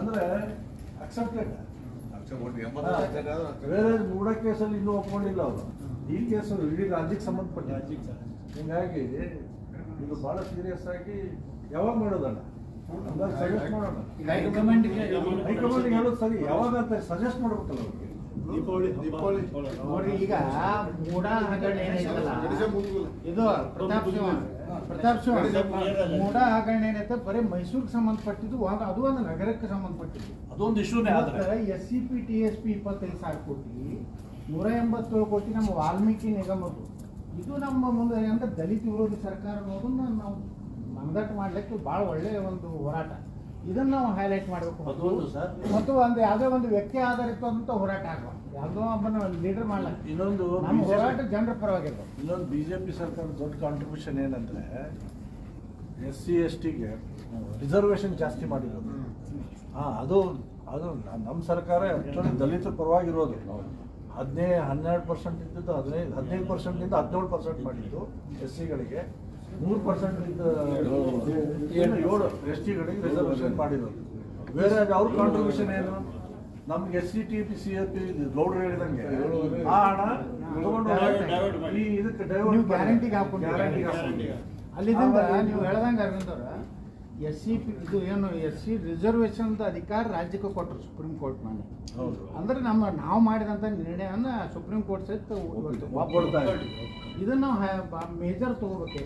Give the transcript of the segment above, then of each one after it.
ಅಂದ್ರೆ ಅಕ್ಸೆಪ್ಟೆಡ್. ಬೇರೆ ಮೂಡ ಕೇಸಲ್ಲಿ ಇನ್ನೂ ಒಪ್ಕೊಂಡಿಲ್ಲ ಅವರು. ಈ ಕೇಸು ಇಡೀ ರಾಜ್ಯಕ್ಕೆ ಸಂಬಂಧಪಟ್ಟ. ಹಿಂಗಾಗಿ ಇದು ಬಹಳ ಸೀರಿಯಸ್ ಆಗಿ ಯಾವಾಗ ಮಾಡೋದಲ್ಲ, ಸಜೆಸ್ಟ್ ಮಾಡೋಣ. ಹೈಕಮಾಂಡ್ ಹೇಳೋದು ಸರಿ, ಯಾವಾಗ ಅಂತ ಸಜೆಸ್ಟ್ ಮಾಡ್ಬೇಕಲ್ಲ ಅವ್ರಿಗೆ. ನೋಡಿ, ಈಗ ಮೂಡ ಹಗರಣ ಏನೈತಲ್ಲ, ಇದು ಪ್ರತಾಪ್ ಸಿಂಹ ಮೂಡ ಹಗರಣ ಏನೈತೆ ಬರೀ ಮೈಸೂರಿಗೆ ಸಂಬಂಧಪಟ್ಟಿದ್ದು, ಅದು ಒಂದು ನಗರಕ್ಕೆ ಸಂಬಂಧಪಟ್ಟಿದ್ದು. ಅದೊಂದು ಇಶ್ಯೂನೇ. SCP TSP 25,000 ಕೋಟಿ, 187 ಕೋಟಿ ನಮ್ಮ ವಾಲ್ಮೀಕಿ ನಿಗಮದ್ದು. ಇದು ನಮ್ಮ ಮುಂದೆ ಅಂತ ದಲಿತ ವಿರೋಧಿ ಸರ್ಕಾರ ಅನ್ನೋದನ್ನ ನಾವು ಮಂದಟ್ಟು ಮಾಡ್ಲಿಕ್ಕೆ ಭಾಳ ಒಳ್ಳೆಯ ಒಂದು ಹೋರಾಟ. ಇದನ್ನ ನಾವು ಹೈಲೈಟ್ ಮಾಡಬೇಕು. ಮತ್ತು ಒಂದು ಯಾವುದೇ ಒಂದು ವ್ಯಕ್ತಿ ಆಧಾರಿತವಾದಂಥ ಹೋರಾಟ ಆಗಬಾರ್ದು. ಯಾವುದೋ ಒಬ್ಬನ ಲೀಡರ್ ಮಾಡ್ಲಿಕ್ಕೆ. ಇನ್ನೊಂದು ನಮ್ಮ ಹೋರಾಟ ಜನರ ಪರವಾಗಿರ್ಬೇಕು. ಇನ್ನೊಂದು BJP ಸರ್ಕಾರದ ದೊಡ್ಡ ಕಾಂಟ್ರಿಬ್ಯೂಷನ್ ಏನಂದ್ರೆ SC ST ಗೆ ರಿಸರ್ವೇಶನ್ ಜಾಸ್ತಿ ಮಾಡಿರೋದು. ಅದು ನಮ್ಮ ಸರ್ಕಾರ ಆಕ್ಚುಲಿ ದಲಿತರ ಪರವಾಗಿರೋದು. 12% ಇದ್ದದ್ದು 15% 17% ಮಾಡಿದ್ದು SC ಗಳಿಗೆ, 3% ಇದ್ದ 7 ST ಗಳಿಗೆ ರಿಸರ್ವೇಶನ್ ಮಾಡಿರೋದು. ಬೇರೆ ಅವ್ರ ಕಾಂಟ್ರಿಬ್ಯೂಷನ್ ಏನು? ನಮ್ಗೆ SCTP CRP ಗೌಡ್ರು ಹೇಳಿದಂಗೆ ಆ ಹಣ ತಗೊಂಡು ಇದಕ್ಕೆ ಗ್ಯಾರಂಟಿಗೆ ಹಾಕೊಂಡು ಅಲ್ಲಿಂದ ನೀವು ಹೇಳ್ದಂಗೆ ಅರವಿಂದ್ ಅವರ SCP ಇದು ಏನು SC ರಿಸರ್ವೇಶನ್ ಅಧಿಕಾರ ರಾಜ್ಯಕ್ಕೆ ಕೊಟ್ಟರು ಸುಪ್ರೀಂ ಕೋರ್ಟ್ ಮಾಡಿ. ಅಂದ್ರೆ ನಾವು ಮಾಡಿದಂಥ ನಿರ್ಣಯವನ್ನು ಸುಪ್ರೀಂ ಕೋರ್ಟ್ ಸಹಿತ ಒಪ್ಕೊಳ್ತಾ ಇದೆ. ಇದನ್ನ ನಾವು ಮೇಜರ್ ತಗೋಬೇಕು.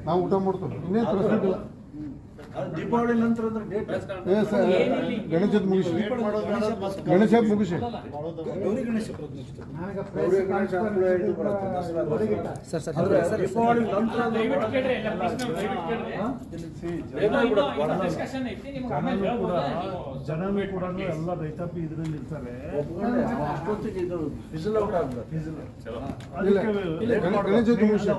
ನಾವು ಊಟ ಮಾಡ್ತೀವಿ. ಇನ್ನೇನು ಪ್ರೆಸಿಡೆಂಟ್ ದೀಪಾವಳಿ ನಂತರ ಅಂದ್ರೆ ಡೇಟ್ ಗಣೇಶ ಮುಗಿಸಿ ಗಣೇಶ ಮುಗಿಸಿ ದೀಪಾವಳಿ ನಂತರ ಜನರು ಕೂಡ ಎಲ್ಲ ರೈತಾಪಿ ಇದರಲ್ಲಿ ಇರ್ತಾರೆ. ಅಷ್ಟೊತ್ತಿಗೆ ಇದು ಫಿಸಲ್ ಔಟ್ ಆಗ್ತದೆ. ಗಣೇಶ ಮುಗಿಸಿ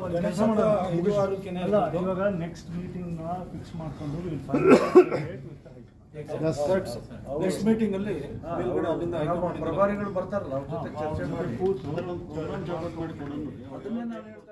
ಇವಾಗ ನೆಕ್ಸ್ಟ್ ಮೀಟಿಂಗ್ ಫಿಕ್ಸ್ ಮಾಡ್ಕೊಂಡು ನೆಕ್ಸ್ಟ್ ಮೀಟಿಂಗ್ ಅಲ್ಲಿ ಪ್ರಭಾರಿಗಳು ಬರ್ತಾರಲ್ಲ, ಅವ್ರ ಜೊತೆ ಚರ್ಚೆ ಮಾಡಿ ಅದನ್ನೇ ನಾನು ಹೇಳ್ತಾ